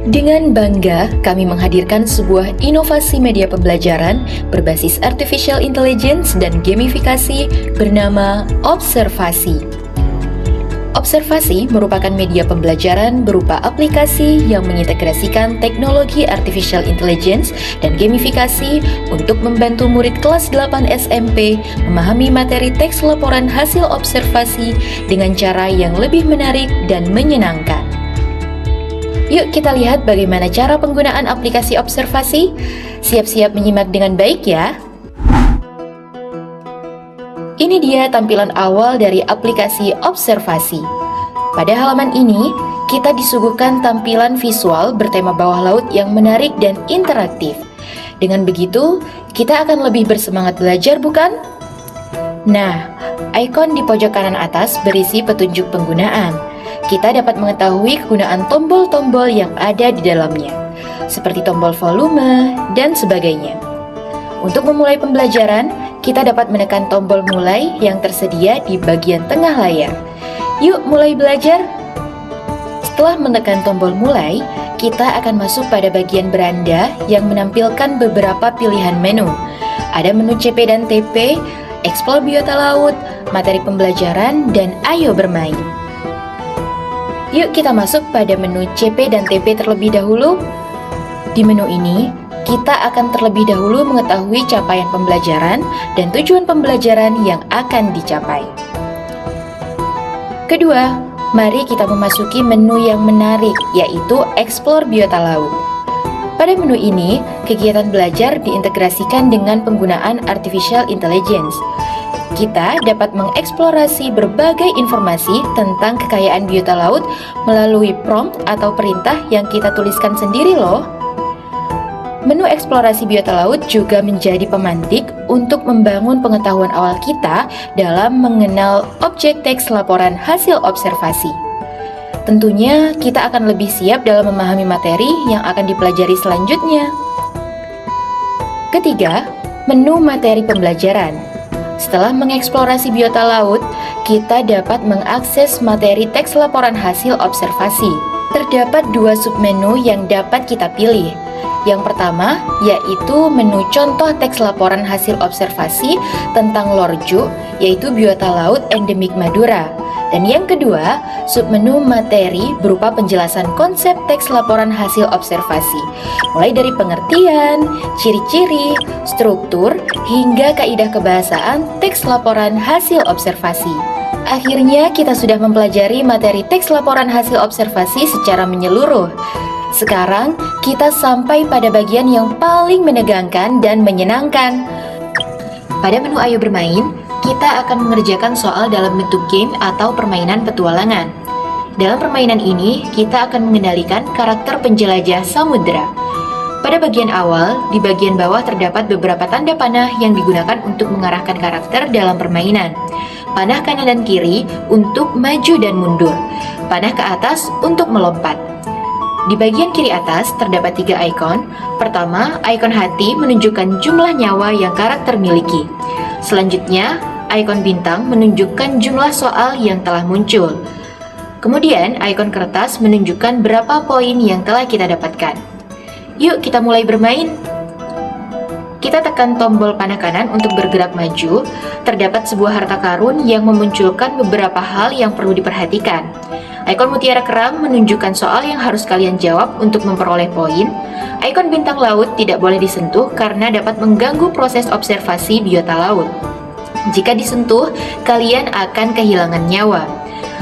Dengan bangga, kami menghadirkan sebuah inovasi media pembelajaran berbasis artificial intelligence dan gamifikasi bernama Observasi. Observasi merupakan media pembelajaran berupa aplikasi yang mengintegrasikan teknologi artificial intelligence dan gamifikasi untuk membantu murid kelas 8 SMP memahami materi teks laporan hasil observasi dengan cara yang lebih menarik dan menyenangkan. Yuk kita lihat bagaimana cara penggunaan aplikasi observasi. Siap-siap menyimak dengan baik ya. Ini dia tampilan awal dari aplikasi observasi. Pada halaman ini, kita disuguhkan tampilan visual bertema bawah laut yang menarik dan interaktif. Dengan begitu, kita akan lebih bersemangat belajar, bukan? Nah, ikon di pojok kanan atas berisi petunjuk penggunaan. Kita dapat mengetahui kegunaan tombol-tombol yang ada di dalamnya, seperti tombol volume dan sebagainya. Untuk memulai pembelajaran, kita dapat menekan tombol mulai yang tersedia di bagian tengah layar. Yuk mulai belajar! Setelah menekan tombol mulai, kita akan masuk pada bagian beranda yang menampilkan beberapa pilihan menu. Ada menu CP dan TP, Explore Biota Laut, materi pembelajaran, dan Ayo Bermain. Yuk kita masuk pada menu CP dan TP terlebih dahulu. Di menu ini, kita akan terlebih dahulu mengetahui capaian pembelajaran dan tujuan pembelajaran yang akan dicapai. Kedua, mari kita memasuki menu yang menarik, yaitu Explore Biota Laut. Pada menu ini, kegiatan belajar diintegrasikan dengan penggunaan artificial intelligence. Kita dapat mengeksplorasi berbagai informasi tentang kekayaan biota laut melalui prompt atau perintah yang kita tuliskan sendiri loh. Menu eksplorasi biota laut juga menjadi pemantik untuk membangun pengetahuan awal kita dalam mengenal objek teks laporan hasil observasi. Tentunya kita akan lebih siap dalam memahami materi yang akan dipelajari selanjutnya. Ketiga, menu materi pembelajaran. Setelah mengeksplorasi biota laut, kita dapat mengakses materi teks laporan hasil observasi. Terdapat dua submenu yang dapat kita pilih. Yang pertama, yaitu menu contoh teks laporan hasil observasi tentang lorju, yaitu biota laut endemik Madura. Dan yang kedua, submenu materi berupa penjelasan konsep teks laporan hasil observasi, mulai dari pengertian, ciri-ciri, struktur, hingga kaidah kebahasaan teks laporan hasil observasi. Akhirnya kita sudah mempelajari materi teks laporan hasil observasi secara menyeluruh. Sekarang kita sampai pada bagian yang paling menegangkan dan menyenangkan. Pada menu Ayo Bermain, kita akan mengerjakan soal dalam bentuk game atau permainan petualangan. Dalam permainan ini, kita akan mengendalikan karakter penjelajah samudera. Pada bagian awal, di bagian bawah terdapat beberapa tanda panah yang digunakan untuk mengarahkan karakter dalam permainan. Panah kanan dan kiri untuk maju dan mundur. Panah ke atas untuk melompat. Di bagian kiri atas terdapat 3 ikon. Pertama, ikon hati menunjukkan jumlah nyawa yang karakter miliki. Selanjutnya, ikon bintang menunjukkan jumlah soal yang telah muncul. Kemudian, ikon kertas menunjukkan berapa poin yang telah kita dapatkan. Yuk kita mulai bermain. Kita tekan tombol panah kanan untuk bergerak maju. Terdapat sebuah harta karun yang memunculkan beberapa hal yang perlu diperhatikan. Ikon mutiara kerang menunjukkan soal yang harus kalian jawab untuk memperoleh poin. Ikon bintang laut tidak boleh disentuh karena dapat mengganggu proses observasi biota laut. Jika disentuh, kalian akan kehilangan nyawa.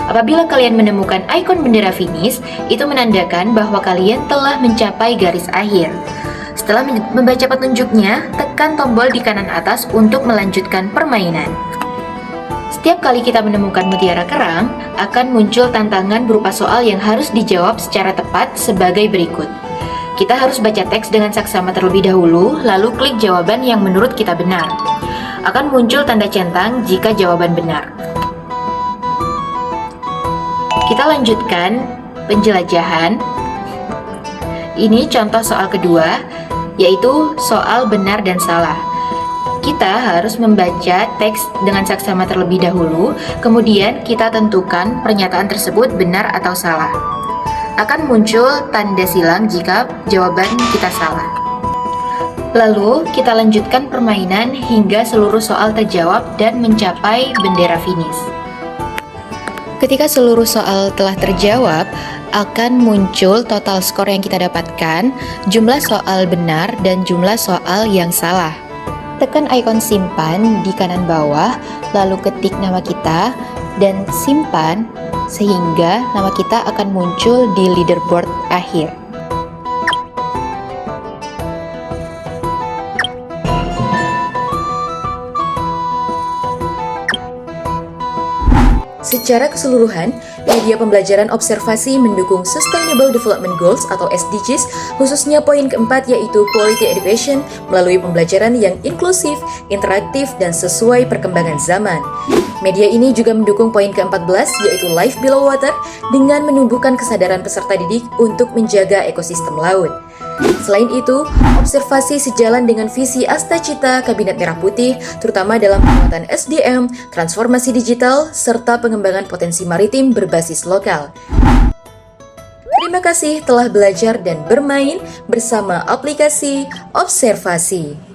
Apabila kalian menemukan ikon bendera finish, itu menandakan bahwa kalian telah mencapai garis akhir. Setelah membaca petunjuknya, tekan tombol di kanan atas untuk melanjutkan permainan. Setiap kali kita menemukan mutiara kerang, akan muncul tantangan berupa soal yang harus dijawab secara tepat sebagai berikut. Kita harus baca teks dengan saksama terlebih dahulu, lalu klik jawaban yang menurut kita benar. Akan muncul tanda centang jika jawaban benar. Kita lanjutkan penjelajahan. Ini contoh soal kedua, yaitu soal benar dan salah. Kita harus membaca teks dengan saksama terlebih dahulu, kemudian kita tentukan pernyataan tersebut benar atau salah. akan muncul tanda silang jika jawaban kita salah. Lalu, kita lanjutkan permainan hingga seluruh soal terjawab dan mencapai bendera finish. Ketika seluruh soal telah terjawab, akan muncul total skor yang kita dapatkan, jumlah soal benar dan jumlah soal yang salah. Tekan ikon simpan di kanan bawah, lalu ketik nama kita dan simpan sehingga nama kita akan muncul di leaderboard akhir. Secara keseluruhan, media pembelajaran observasi mendukung Sustainable Development Goals atau SDGs, khususnya poin keempat yaitu Quality Education melalui pembelajaran yang inklusif, interaktif, dan sesuai perkembangan zaman. Media ini juga mendukung poin ke-14 yaitu Life Below Water dengan menumbuhkan kesadaran peserta didik untuk menjaga ekosistem laut. Selain itu, observasi sejalan dengan visi Astacita Kabinet Merah Putih, terutama dalam penguatan SDM, transformasi digital, serta pengembangan potensi maritim berbasis lokal. Terima kasih telah belajar dan bermain bersama aplikasi observasi.